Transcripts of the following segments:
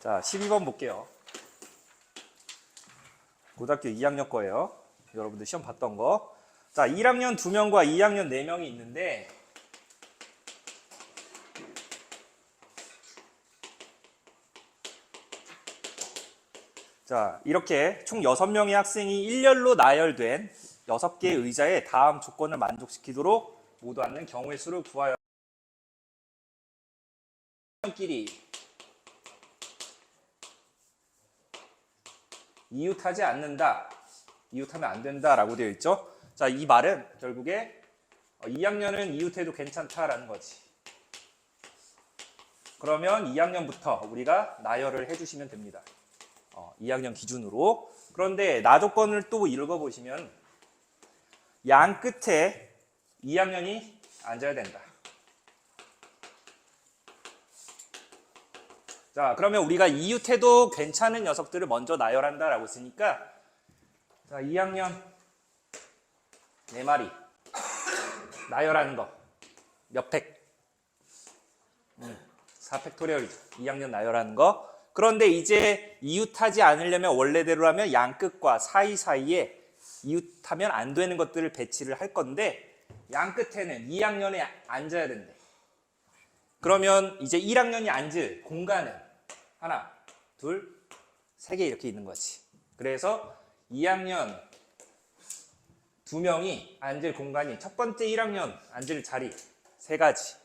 자, 12번 볼게요. 고등학교 2학년 거예요. 여러분들 시험 봤던 거. 자, 1학년 2명과 2학년 4명이 있는데 자, 이렇게 총 6명의 학생이 일렬로 나열된 6개의 의자에 다음 조건을 만족시키도록 모두 앉는 경우의 수를 구하여 끼리 이웃하지 않는다, 이웃하면 안 된다 라고 되어 있죠. 자, 이 말은 결국에 2학년은 이웃해도 괜찮다라는 거지. 그러면 2학년부터 우리가 나열을 해주시면 됩니다. 2학년 기준으로. 그런데 나 조건을 또 읽어보시면 양 끝에 2학년이 앉아야 된다. 자, 그러면 우리가 이웃해도 괜찮은 녀석들을 먼저 나열한다라고 했으니까 자, 2학년 4마리 나열하는 거 몇 팩? 4팩토리얼이죠. 2학년 나열하는 거. 그런데 이제 이웃하지 않으려면 원래대로라면 양 끝과 사이사이에 이웃하면 안 되는 것들을 배치를 할 건데 양 끝에는 2학년에 앉아야 된대. 그러면 이제 1학년이 앉을 공간은 하나, 둘, 3개 이렇게 있는 거지. 그래서 2학년 2명이 앉을 공간이 첫 번째 1학년 앉을 자리 3가지,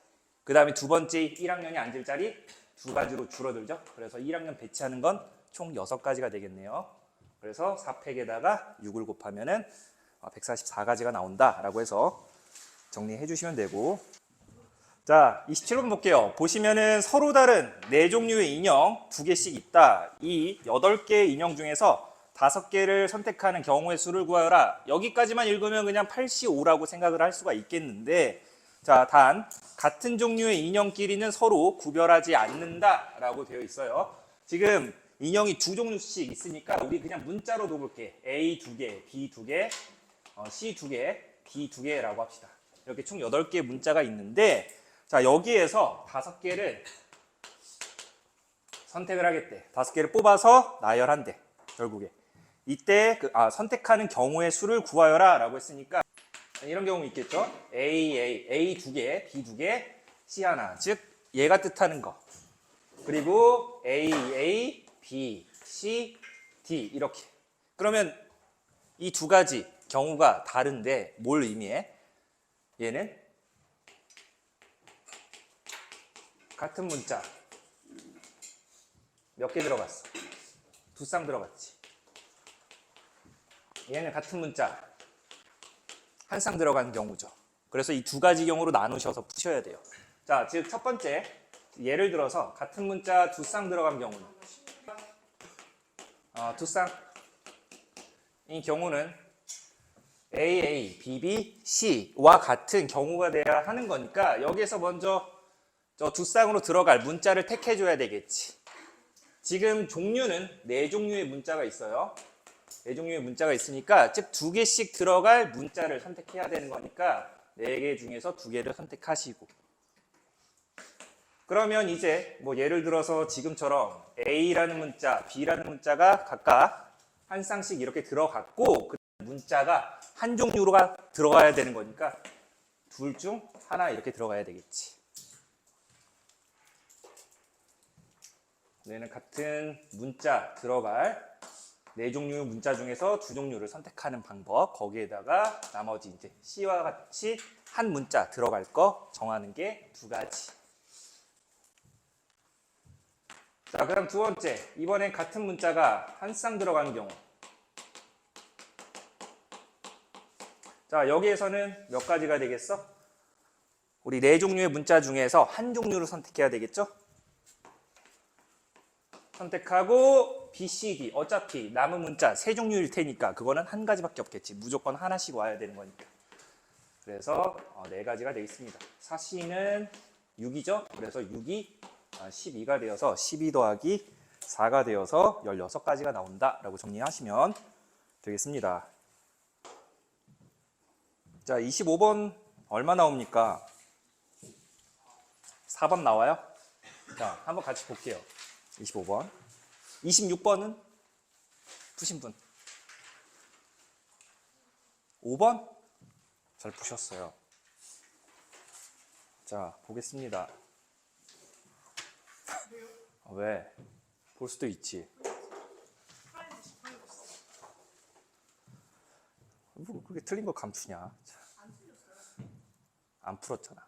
그 다음에 두 번째 1학년이 앉을 자리 2가지로 줄어들죠. 그래서 1학년 배치하는 건 총 6가지가 되겠네요. 그래서 4팩에다가 6을 곱하면은 144가지가 나온다라고 해서 정리해 주시면 되고. 자, 27번 볼게요. 보시면은 서로 다른 4종류의 인형 2개씩 있다. 이 8개의 인형 중에서 5개를 선택하는 경우의 수를 구하여라. 여기까지만 읽으면 그냥 85라고 생각을 할 수가 있겠는데, 자, 단 같은 종류의 인형끼리는 서로 구별하지 않는다라고 되어 있어요. 지금 인형이 2종류씩 있으니까 우리 그냥 문자로 둬볼게. A 2개, B 2개, C 2개, D 2개라고 합시다. 이렇게 총 8개의 문자가 있는데, 자, 여기에서 5개를 선택을 하겠대. 5개를 뽑아서 나열한대. 결국에 이때 선택하는 경우의 수를 구하여라 라고 했으니까 이런 경우 있겠죠. A 2개, B 2개, C 하나. 즉 얘가 뜻하는 거. 그리고 A, B, C, D 이렇게. 그러면 이 2가지 경우가 다른데 뭘 의미해? 얘는 같은 문자 몇 개 들어갔어? 2쌍 들어갔지. 얘는 같은 문자 1쌍 들어간 경우죠. 그래서 이 2가지 경우로 나누셔서 푸셔야 돼요. 자, 즉 첫 번째 예를 들어서 같은 문자 2쌍 들어간 경우는 2쌍 이 경우는 AA, BB, C와 같은 경우가 돼야 하는 거니까 여기에서 먼저 저 2쌍으로 들어갈 문자를 택해줘야 되겠지. 지금 종류는 4종류의 문자가 있어요. 4종류의 문자가 있으니까 즉 2개씩 들어갈 문자를 선택해야 되는 거니까 4개 중에서 2개를 선택하시고, 그러면 이제 뭐 예를 들어서 지금처럼 A라는 문자, B라는 문자가 각각 1쌍씩 이렇게 들어갔고 그 문자가 한 종류로가 들어가야 되는 거니까 둘 중 하나 이렇게 들어가야 되겠지. 얘는 같은 문자 들어갈 4종류의 문자 중에서 2종류를 선택하는 방법, 거기에다가 나머지 이제 C와 같이 한 문자 들어갈 거 정하는 게 2가지. 자, 그럼 두 번째, 이번엔 같은 문자가 1쌍 들어가는 경우. 자, 여기에서는 몇 가지가 되겠어? 우리 4종류의 문자 중에서 한 종류를 선택해야 되겠죠? 선택하고 B, C, D. 어차피 남은 문자 3종류일 테니까 그거는 1가지밖에 없겠지. 무조건 하나씩 와야 되는 거니까. 그래서 4가지가 되어 있습니다. 4C는 6이죠. 그래서 6이 12가 되어서 12 더하기 4가 되어서 16가지가 나온다라고 정리하시면 되겠습니다. 자, 25번 얼마 나옵니까? 4번 나와요? 자, 한번 같이 볼게요. 25번. 26번은 푸신 분. 5번? 잘 푸셨어요. 자, 보겠습니다. 왜? 볼 수도 있지. 뭐 그렇게 틀린 거 감추냐? 안 풀었잖아.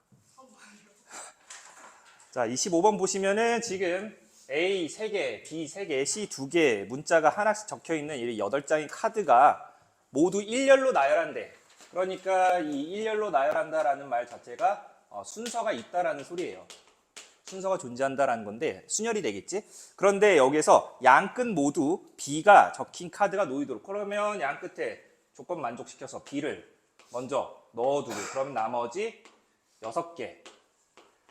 자, 25번 보시면은 지금 A 3개, B 3개, C 2개 문자가 하나씩 적혀 있는 이 8장의 카드가 모두 일렬로 나열한대. 그러니까 이 일렬로 나열한다라는 말 자체가 순서가 있다라는 소리예요. 순서가 존재한다라는 건데 순열이 되겠지? 그런데 여기서 양 끝 모두 B가 적힌 카드가 놓이도록, 그러면 양 끝에 조건 만족시켜서 B를 먼저 넣어두고, 그러면 나머지 6개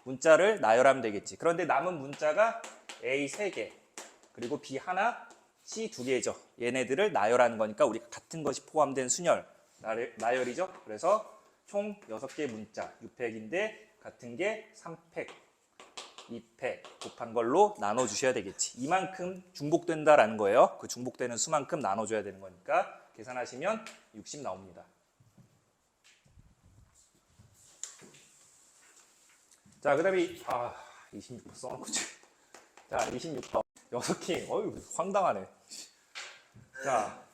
문자를 나열하면 되겠지. 그런데 남은 문자가 A 3개, 그리고 B 하나, C 2개죠. 얘네들을 나열하는 거니까 우리가 같은 것이 포함된 순열, 나열이죠. 그래서 총 6개 문자, 6팩인데 같은 게 3팩, 2팩 곱한 걸로 나눠주셔야 되겠지. 이만큼 중복된다라는 거예요. 그 중복되는 수만큼 나눠줘야 되는 거니까 계산하시면 60 나옵니다. 자, 그 다음에 26번 써놓고 자, 26번 6개. 어휴, 황당하네. 자,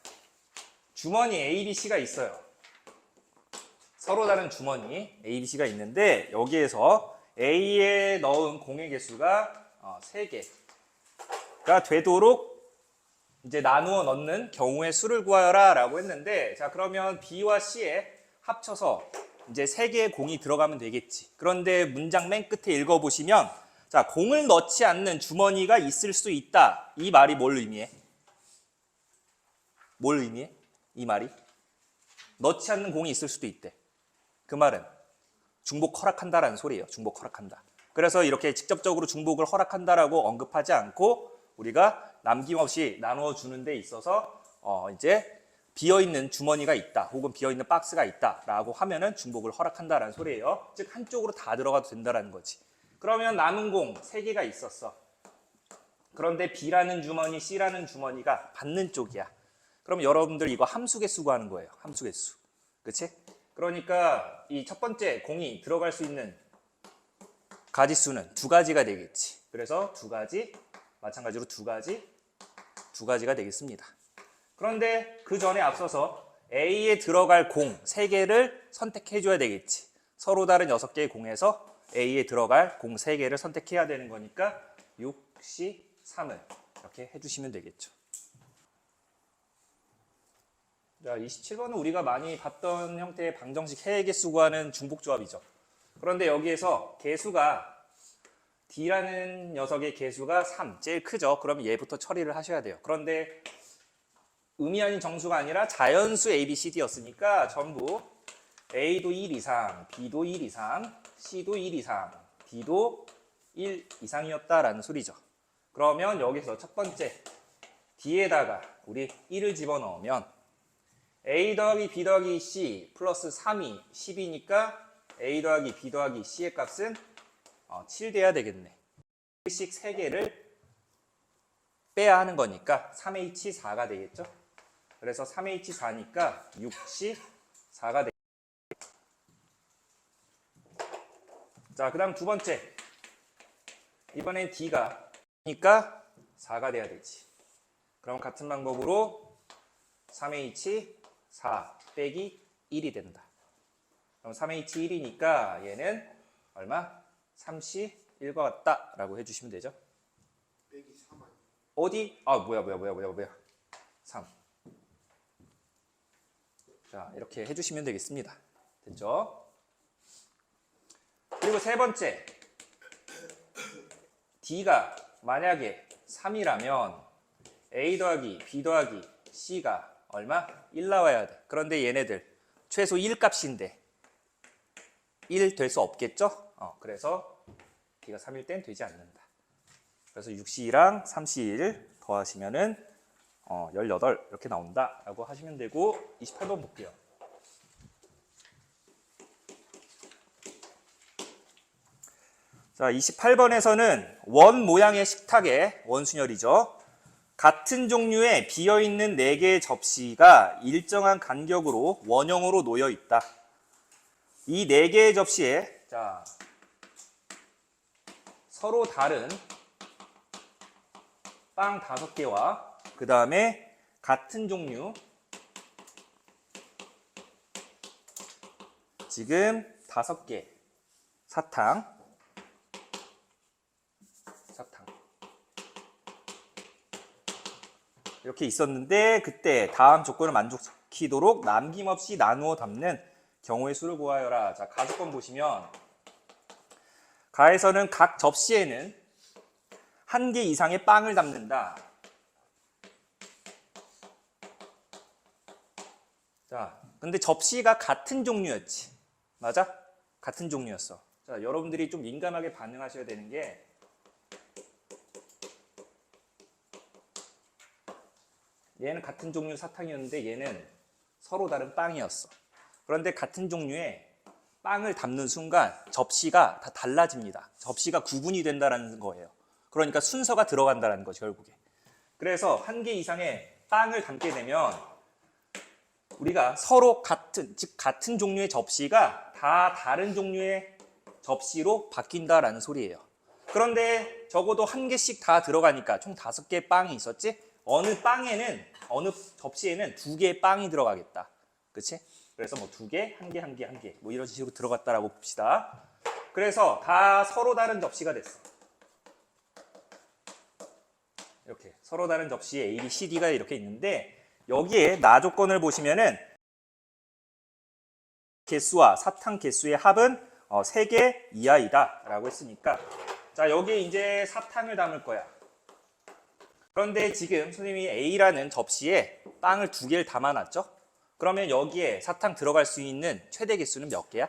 주머니 A, B, C가 있어요. 서로 다른 주머니 A, B, C가 있는데 여기에서 A에 넣은 공의 개수가 3개가 되도록 이제 나누어 넣는 경우의 수를 구하여라 라고 했는데, 자, 그러면 B와 C에 합쳐서 이제 3개의 공이 들어가면 되겠지. 그런데 문장 맨 끝에 읽어보시면, 자, 공을 넣지 않는 주머니가 있을 수 있다. 이 말이 뭘 의미해? 뭘 의미해? 이 말이? 넣지 않는 공이 있을 수도 있대. 그 말은 중복 허락한다라는 소리예요. 중복 허락한다. 그래서 이렇게 직접적으로 중복을 허락한다라고 언급하지 않고 우리가 남김없이 나누어 주는 데 있어서 이제 비어있는 주머니가 있다, 혹은 비어있는 박스가 있다라고 하면은 중복을 허락한다라는 소리예요. 즉 한쪽으로 다 들어가도 된다라는 거지. 그러면 남은 공 3개가 있었어. 그런데 B라는 주머니, C라는 주머니가 받는 쪽이야. 그럼 여러분들 이거 함수개수 구하는 거예요. 함수개수. 그치? 그러니까 이 첫 번째 공이 들어갈 수 있는 가지수는 2가지가 되겠지. 그래서 2가지, 마찬가지로 2가지가 되겠습니다. 그런데 그 전에 앞서서 A에 들어갈 공 3개를 선택해 줘야 되겠지. 서로 다른 6개의 공에서 A에 들어갈 공 3개를 선택해야 되는 거니까 6, C, 3을 이렇게 해주시면 되겠죠. 자, 27번은 우리가 많이 봤던 형태의 방정식 해의 개수 구하는 중복조합이죠. 그런데 여기에서 개수가 D라는 녀석의 개수가 3, 제일 크죠. 그러면 얘부터 처리를 하셔야 돼요. 그런데 의미 아닌 정수가 아니라 자연수 A, B, C, D였으니까 전부 A도 1 이상, B도 1 이상, C도 1 이상, D도 1 이상이었다라는 소리죠. 그러면 여기서 첫 번째 D에다가 우리 1을 집어넣으면 A 더하기 B 더하기 C 플러스 3이 10이니까 A 더하기 B 더하기 C의 값은 7 돼야 되겠네. 1씩 3개를 빼야 하는 거니까 3H4가 되겠죠. 그래서 3H4니까 6C 4가 되겠죠. 자, 그 다음 두 번째. 이번엔 D가 니까 4가 돼야 되지. 그럼 같은 방법으로 3H4 빼기 1이 된다. 그럼 3H1이니까 얘는 얼마? 3C1과 같다 라고 해주시면 되죠. 빼기 3 아니야? 어디? 뭐야 3. 자, 이렇게 해주시면 되겠습니다. 됐죠? 그리고 세 번째, D가 만약에 3이라면 A 더하기 B 더하기 C가 얼마? 1 나와야 돼. 그런데 얘네들 최소 1 값인데 1 될 수 없겠죠? 그래서 D가 3일 땐 되지 않는다. 그래서 6C2랑 3C1 더하시면은 18 이렇게 나온다 라고 하시면 되고, 28번 볼게요. 자, 28번에서는 원 모양의 식탁에 원순열이죠. 같은 종류의 비어있는 4개의 접시가 일정한 간격으로 원형으로 놓여 있다. 이 4개의 접시에 자, 서로 다른 빵 5개와 그 다음에 같은 종류 지금 5개 사탕 이렇게 있었는데 그때 다음 조건을 만족시키도록 남김없이 나누어 담는 경우의 수를 구하여라. 자, 가조건 보시면 가에서는 각 접시에는 1개 이상의 빵을 담는다. 자, 근데 접시가 같은 종류였지. 맞아? 같은 종류였어. 자, 여러분들이 좀 민감하게 반응하셔야 되는 게 얘는 같은 종류 사탕이었는데 얘는 서로 다른 빵이었어. 그런데 같은 종류의 빵을 담는 순간 접시가 다 달라집니다. 접시가 구분이 된다는 거예요. 그러니까 순서가 들어간다는 거죠, 결국에. 그래서 1개 이상의 빵을 담게 되면 우리가 서로 같은, 즉 같은 종류의 접시가 다 다른 종류의 접시로 바뀐다라는 소리예요. 그런데 적어도 1개씩 다 들어가니까 총 5개의 빵이 있었지? 어느 접시에는 2개의 빵이 들어가겠다. 그치? 그래서 뭐 2개, 1개, 1개, 1개 뭐 이런 식으로 들어갔다라고 봅시다. 그래서 다 서로 다른 접시가 됐어. 이렇게 서로 다른 접시에 A, B, C, D가 이렇게 있는데 여기에 나 조건을 보시면은 개수와 사탕 개수의 합은 3개 이하이다 라고 했으니까 자, 여기에 이제 사탕을 담을 거야. 그런데 지금 선생님이 A라는 접시에 빵을 2개를 담아놨죠? 그러면 여기에 사탕 들어갈 수 있는 최대 개수는 몇 개야?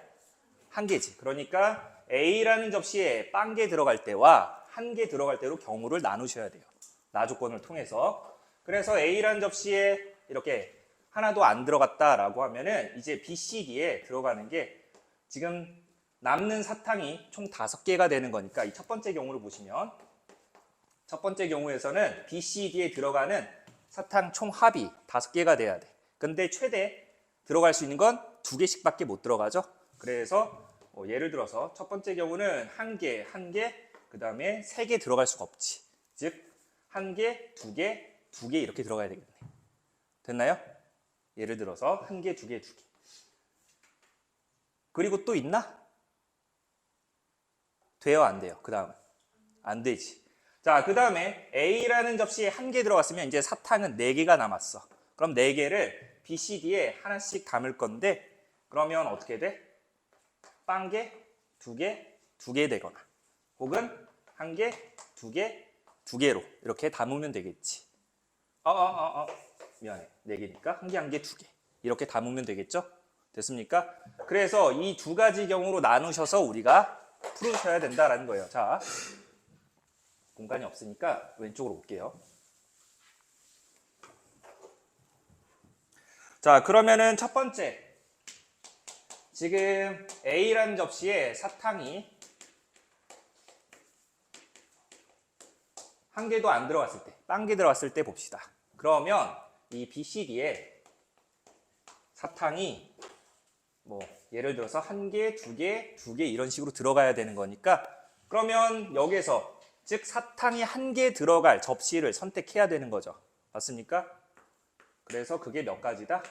1개지. 그러니까 A라는 접시에 빵 개 들어갈 때와 1개 들어갈 때로 경우를 나누셔야 돼요. 나 조건을 통해서. 그래서 A라는 접시에 이렇게 하나도 안 들어갔다라고 하면은 이제 B, C, D에 들어가는 게 지금 남는 사탕이 총 5개가 되는 거니까 이 첫 번째 경우를 보시면 첫 번째 경우에서는 B, C, D에 들어가는 사탕 총 합이 5개가 돼야 돼. 근데 최대 들어갈 수 있는 건 2개씩밖에 못 들어가죠. 그래서 예를 들어서 첫 번째 경우는 1개, 1개, 그 다음에 3개 들어갈 수가 없지. 즉 1개, 2개, 2개 이렇게 들어가야 되겠네. 됐나요? 예를 들어서 1개, 2개, 2개. 그리고 또 있나? 돼요, 안 돼요? 그 다음은 안 되지. 자, 그 다음에 A라는 접시에 1개 들어갔으면 이제 사탕은 4개가 남았어. 그럼 4개를 B, C, D에 하나씩 담을 건데 그러면 어떻게 돼? 빵개, 2개, 2개 되거나 혹은 1개, 2개, 2개로 이렇게 담으면 되겠지. 미안해. 4개니까 1개, 1개, 2개 이렇게 담으면 되겠죠? 됐습니까? 그래서 이 2가지 경우로 나누셔서 우리가 풀으셔야 된다라는 거예요. 자, 공간이 없으니까 왼쪽으로 올게요. 자, 그러면은 첫 번째 지금 A라는 접시에 사탕이 1개도 안 들어갔을 때, 빵 개 들어갔을 때 봅시다. 그러면 이 B, C, D에 사탕이 뭐 예를 들어서 1개, 2개, 2개 이런 식으로 들어가야 되는 거니까 그러면 여기서 즉 사탕이 1개 들어갈 접시를 선택해야 되는 거죠. 맞습니까? 그래서 그게 몇 가지다?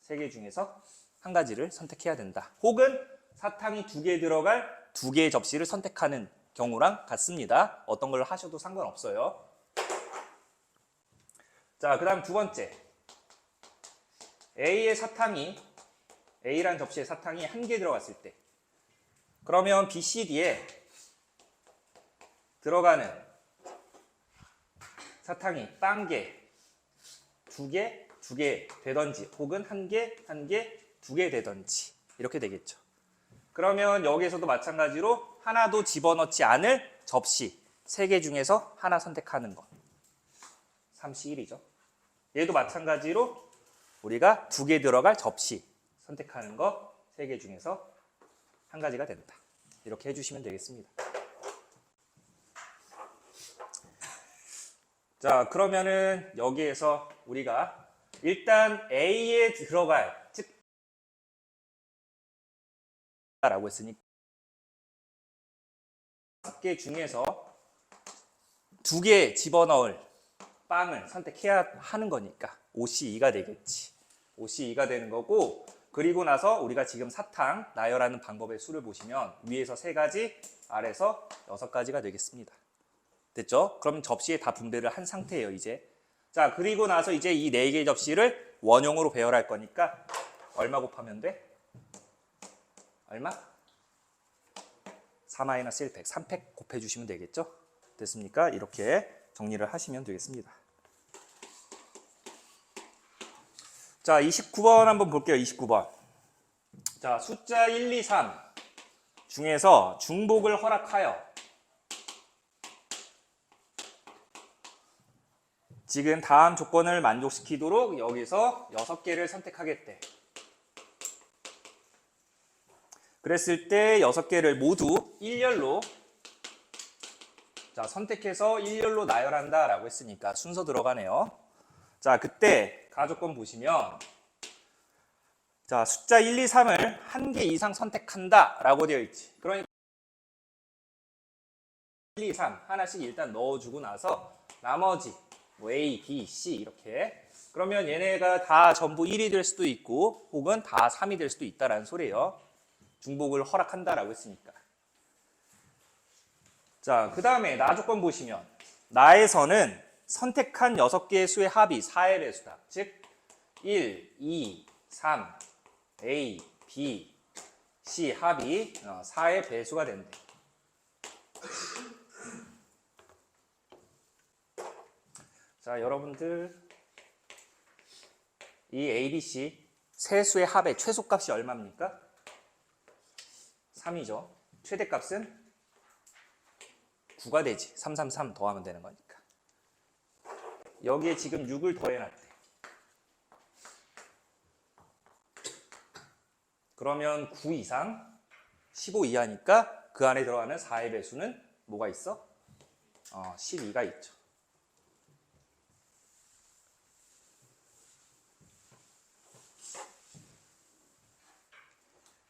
3개 중에서 1가지를 선택해야 된다. 혹은 사탕이 2개 들어갈 2개의 접시를 선택하는 경우랑 같습니다. 어떤 걸 하셔도 상관없어요. 자, 그 다음 두 번째. A라는 접시에 사탕이 1개 들어갔을 때 그러면 B, C, D에 들어가는 사탕이 빵개 2개, 2개 되던지 혹은 1개, 1개, 2개 되던지 이렇게 되겠죠. 그러면 여기에서도 마찬가지로 하나도 집어넣지 않을 접시 3개 중에서 하나 선택하는 것 3C1이죠. 얘도 마찬가지로 우리가 2개 들어갈 접시 선택하는 거 3개 중에서 1가지가 된다. 이렇게 해주시면 되겠습니다. 자, 그러면은 여기에서 우리가 일단 A에 들어갈, 즉 라고 했으니까 5개 중에서 2개 집어넣을 빵을 선택해야 하는 거니까 OC2가 되겠지. OC2가 되는 거고, 그리고 나서 우리가 지금 사탕 나열하는 방법의 수를 보시면 위에서 3가지, 아래서 6가지가 되겠습니다. 됐죠? 그럼 접시에 다 분배를 한 상태예요, 이제. 자, 그리고 나서 이제 이 4개의 접시를 원형으로 배열할 거니까 얼마 곱하면 돼? 얼마? 4-1팩, 3팩 곱해주시면 되겠죠? 됐습니까? 이렇게 정리를 하시면 되겠습니다. 자, 29번 한번 볼게요. 29번. 자, 숫자 1, 2, 3 중에서 중복을 허락하여 지금 다음 조건을 만족시키도록 여기서 6개를 선택하겠대. 그랬을 때 6개를 모두 일렬로 자, 선택해서 일렬로 나열한다 라고 했으니까 순서 들어가네요. 자, 그때 가조건 보시면 자, 숫자 1, 2, 3을 1개 이상 선택한다 라고 되어 있지. 그러니까 1, 2, 3 하나씩 일단 넣어주고 나서 나머지 뭐 A, B, C 이렇게 그러면 얘네가 다 전부 1이 될 수도 있고 혹은 다 3이 될 수도 있다라는 소리예요. 중복을 허락한다라고 했으니까. 자, 그 다음에 나 조건 보시면 나에서는 선택한 6개의 수의 합이 4의 배수다. 즉 1, 2, 3, A, B, C 합이 4의 배수가 된대. 자, 여러분들 이 A, B, C 세 수의 합의 최소값이 얼마입니까? 3이죠. 최대값은 9가 되지. 3, 3, 3 더하면 되는 거니까. 여기에 지금 6을 더해놨대. 그러면 9 이상 15 이하니까 그 안에 들어가는 4의 배수는 뭐가 있어? 12가 있죠.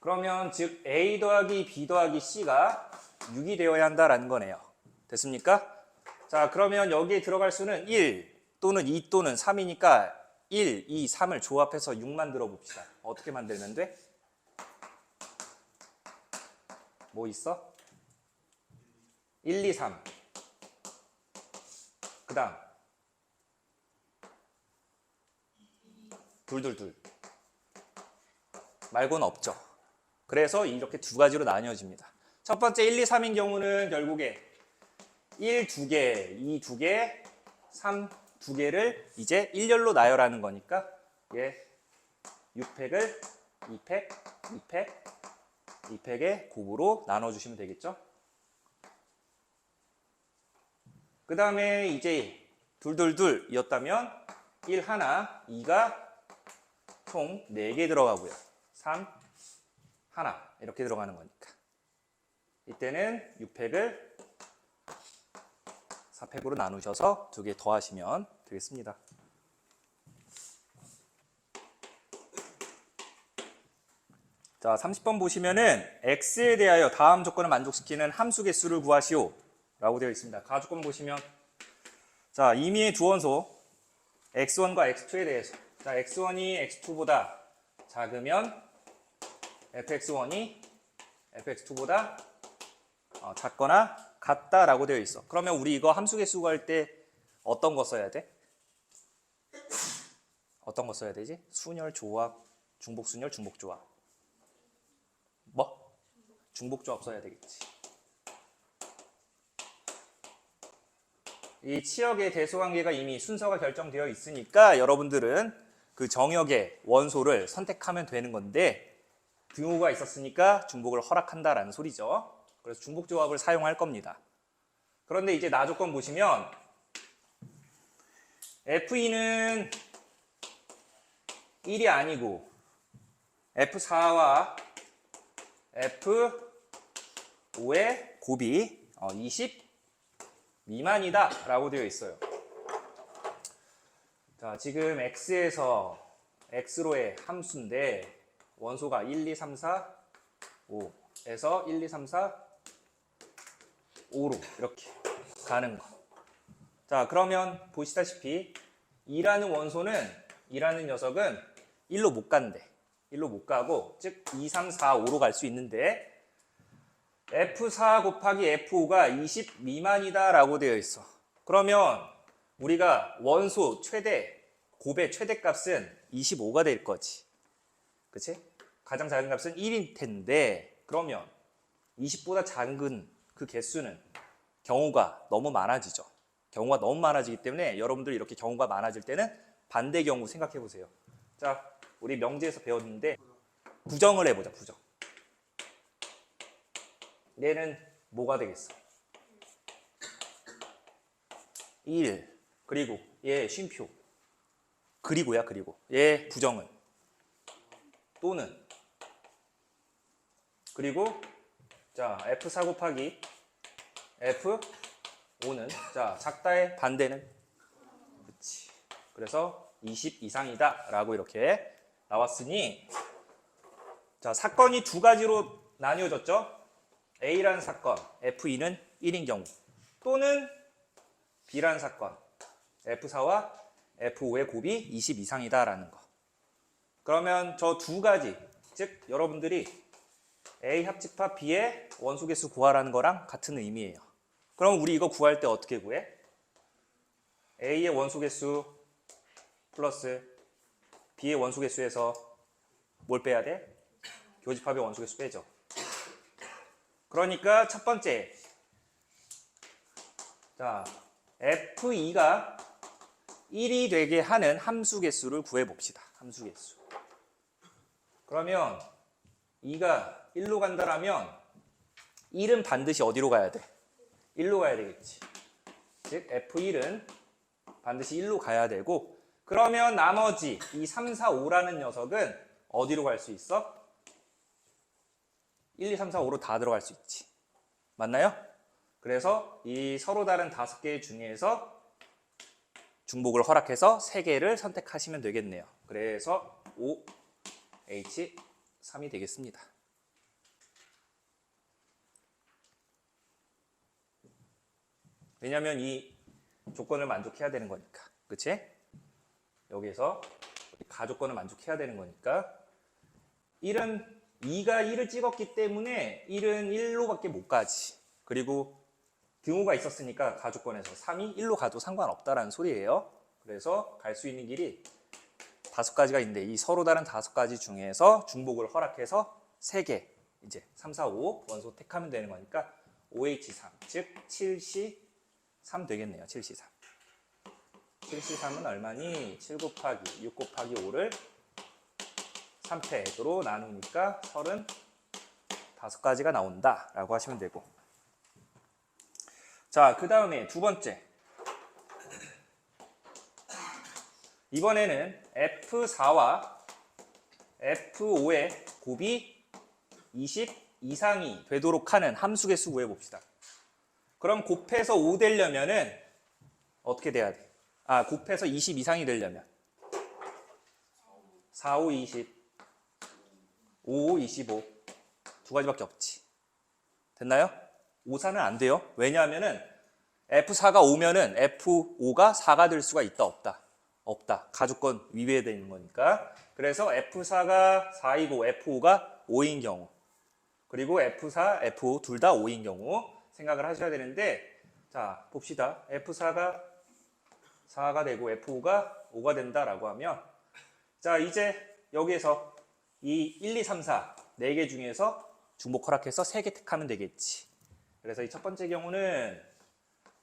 그러면 즉 A 더하기 B 더하기 C가 6이 되어야 한다라는 거네요. 됐습니까? 자, 그러면 여기에 들어갈 수는 1 또는 2 또는 3이니까 1, 2, 3을 조합해서 6 만들어 봅시다. 어떻게 만들면 돼? 뭐 있어? 1, 2, 3. 그 다음 둘 말고는 없죠. 그래서 이렇게 2가지로 나뉘어집니다. 첫 번째 1, 2, 3인 경우는 결국에 1, 2개, 2, 2개, 3, 2개를 이제 일렬로 나열하는 거니까 6팩을 2팩, 2팩, 2팩의 곱으로 나눠주시면 되겠죠. 그 다음에 이제 둘이었다면 1, 하나, 2가 총 4개 들어가고요. 3, 하나 이렇게 들어가는 거니까 이때는 6팩을 4팩으로 나누셔서 2개 더하시면 되겠습니다. 자, 30번 보시면은 x에 대하여 다음 조건을 만족시키는 함수 개수를 구하시오 라고 되어 있습니다. 가조건 보시면 자, 임의의 두 원소 x1과 x2에 대해서 자, x1이 x2보다 작으면 fx1이 fx2보다 작거나 같다라고 되어 있어. 그러면 우리 이거 함수 개수 구할 때 어떤 거 써야 돼? 어떤 거 써야 되지? 순열, 조합, 중복순열, 중복조합. 뭐? 중복조합 써야 되겠지. 이 치역의 대소관계가 이미 순서가 결정되어 있으니까 여러분들은 그 정역의 원소를 선택하면 되는 건데 등호가 있었으니까 중복을 허락한다라는 소리죠. 그래서 중복조합을 사용할 겁니다. 그런데 이제 나 조건 보시면 F2는 1이 아니고 F4와 F5의 곱이 20 미만이다 라고 되어 있어요. 자, 지금 x에서 x로의 함수인데 원소가 1, 2, 3, 4, 5에서 1, 2, 3, 4, 5로 이렇게 가는 거. 자, 그러면 보시다시피 2라는 원소는 2라는 녀석은 1로 못 간대. 1로 못 가고 즉 2, 3, 4, 5로 갈 수 있는데 F4 곱하기 F5가 20 미만이다 라고 되어 있어. 그러면 우리가 원소 최대 곱의 최대값은 25가 될 거지. 그치? 가장 작은 값은 1일 텐데 그러면 20보다 작은 그 개수는 경우가 너무 많아지죠. 경우가 너무 많아지기 때문에 여러분들 이렇게 경우가 많아질 때는 반대 경우 생각해 보세요. 자, 우리 명제에서 배웠는데 부정을 해보자. 부정. 얘는 뭐가 되겠어? 1 그리고 얘 쉼표 그리고야 그리고 얘 부정은 또는 그리고 자 F4 곱하기 F5는 자 작다의 반대는 그렇지. 그래서 20 이상이다 라고 이렇게 나왔으니 자 사건이 두 가지로 나뉘어졌죠. A라는 사건 F2는 1인 경우 또는 B라는 사건 F4와 F5의 곱이 20 이상이다 라는 거. 그러면 저 두 가지 즉 여러분들이 A 합집합 B의 원소개수 구하라는 거랑 같은 의미예요. 그럼 우리 이거 구할 때 어떻게 구해? A의 원소개수 플러스 B의 원소개수에서 뭘 빼야 돼? 교집합의 원소개수 빼죠. 그러니까 첫 번째 자 F2가 1이 되게 하는 함수 개수를 구해 봅시다. 함수 개수. 그러면 2가 1로 간다라면 1은 반드시 어디로 가야 돼? 1로 가야 되겠지. 즉 F1은 반드시 1로 가야 되고 그러면 나머지 이 3, 4, 5라는 녀석은 어디로 갈 수 있어? 1, 2, 3, 4, 5로 다 들어갈 수 있지. 맞나요? 그래서 이 서로 다른 5개 중에서 중복을 허락해서 3개를 선택하시면 되겠네요. 그래서 OH3이 되겠습니다. 왜냐하면 이 조건을 만족해야 되는 거니까. 그치? 여기에서 가조건을 만족해야 되는 거니까 1은 2가 1을 찍었기 때문에 1은 1로밖에 못 가지. 그리고 등호가 있었으니까 가조건에서 3이 1로 가도 상관없다라는 소리예요. 그래서 갈 수 있는 길이 5가지가 있는데 이 서로 다른 5가지 중에서 중복을 허락해서 3개 이제 3, 4, 5 원소 택하면 되는 거니까 OH3 즉 7C3 되겠네요. 7C3. 7C3은 얼마니? 7 곱하기 6 곱하기 5를 3패로 나누니까 35가지가 나온다라고 하시면 되고 자, 그 다음에 두 번째 이번에는 F4와 F5의 곱이 20 이상이 되도록 하는 함수 개수 구해봅시다. 그럼 곱해서 5 되려면은 어떻게 돼야 돼? 아, 곱해서 20 이상이 되려면 4, 5, 20 5, 25 두 가지밖에 없지. 됐나요? 5사는 안 돼요. 왜냐하면은 F4가 5면은 F5가 4가 될 수가 있다 없다? 없다. 가조건 위배되어 있는 거니까. 그래서 F4가 4이고 F5가 5인 경우 그리고 F4, F5 둘 다 5인 경우 생각을 하셔야 되는데 자 봅시다. F4가 4가 되고 F5가 5가 된다라고 하면 자 이제 여기에서 이 1, 2, 3, 4 4개 중에서 중복 허락해서 3개 택하면 되겠지. 그래서 이 첫 번째 경우는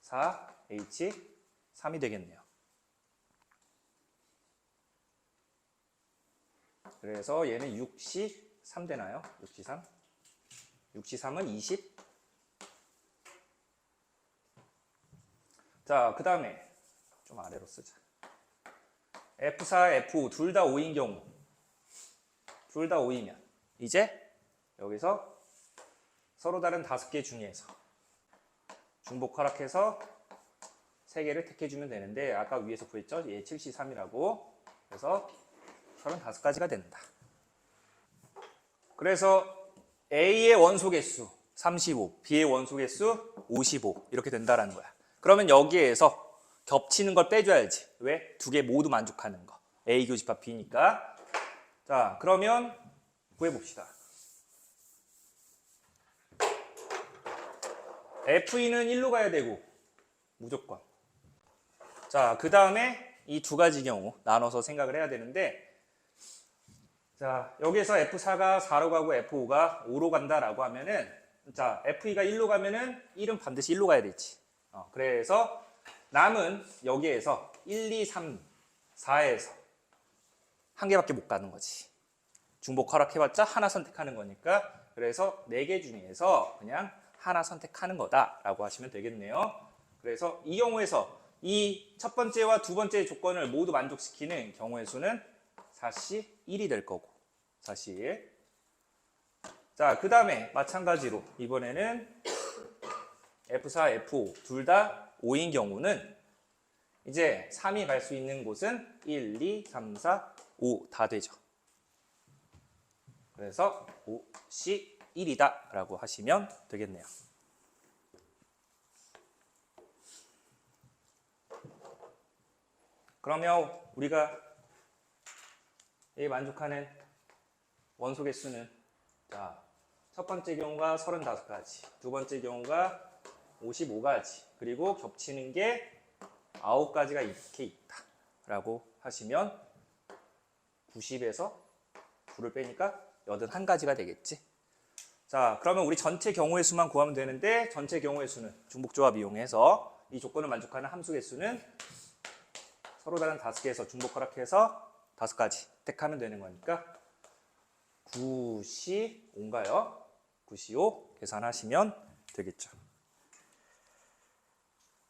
4H3이 되겠네요. 그래서 얘는 6C3 되나요? 6C3? 6C3은 20. 자, 그 다음에 좀 아래로 쓰자. F4, F5 둘 다 5인 경우 둘 다 5이면 이제 여기서 서로 다른 5개 중에서 중복 허락해서 3개를 택해주면 되는데 아까 위에서 구했죠? 얘 7C3이라고. 그래서 35가지가 된다. 그래서 A의 원소 개수 35, B의 원소 개수 55 이렇게 된다라는 거야. 그러면 여기에서 겹치는 걸 빼줘야지. 왜? 2개 모두 만족하는 거. A 교집합 B니까. 자, 그러면 구해봅시다. FE는 1로 가야 되고 무조건. 자, 그 다음에 이 2가지 경우 나눠서 생각을 해야 되는데 자, 여기서 F4가 4로 가고 F5가 5로 간다라고 하면은 자, FE가 1로 가면은 1은 반드시 1로 가야 되지. 그래서 남은 여기에서 1, 2, 3, 4에서 한 개밖에 못 가는 거지. 중복 허락해봤자 하나 선택하는 거니까 그래서 4개 중에서 그냥 하나 선택하는 거다라고 하시면 되겠네요. 그래서 이 경우에서 이 첫 번째와 두 번째 조건을 모두 만족시키는 경우의 수는 4C 1이 될 거고 4C 1. 자, 그 다음에 마찬가지로 이번에는 F4, F5 둘 다 5인 경우는 이제 3이 갈 수 있는 곳은 1, 2, 3, 4, 5 다 되죠. 그래서 5C 1이다 라고 하시면 되겠네요. 그러면 우리가 이 만족하는 원소 개수는 자, 첫 번째 경우가 35가지, 두 번째 경우가 55가지, 그리고 겹치는 게 9가지가 이렇게 있다 라고 하시면 90에서 9를 빼니까 81가지가 되겠지. 자, 그러면 우리 전체 경우의 수만 구하면 되는데 전체 경우의 수는 중복조합 이용해서 이 조건을 만족하는 함수 개수는 서로 다른 5개에서 중복 허락해서 5가지 택하면 되는 거니까 9C5인가요? 9C5 계산하시면 되겠죠.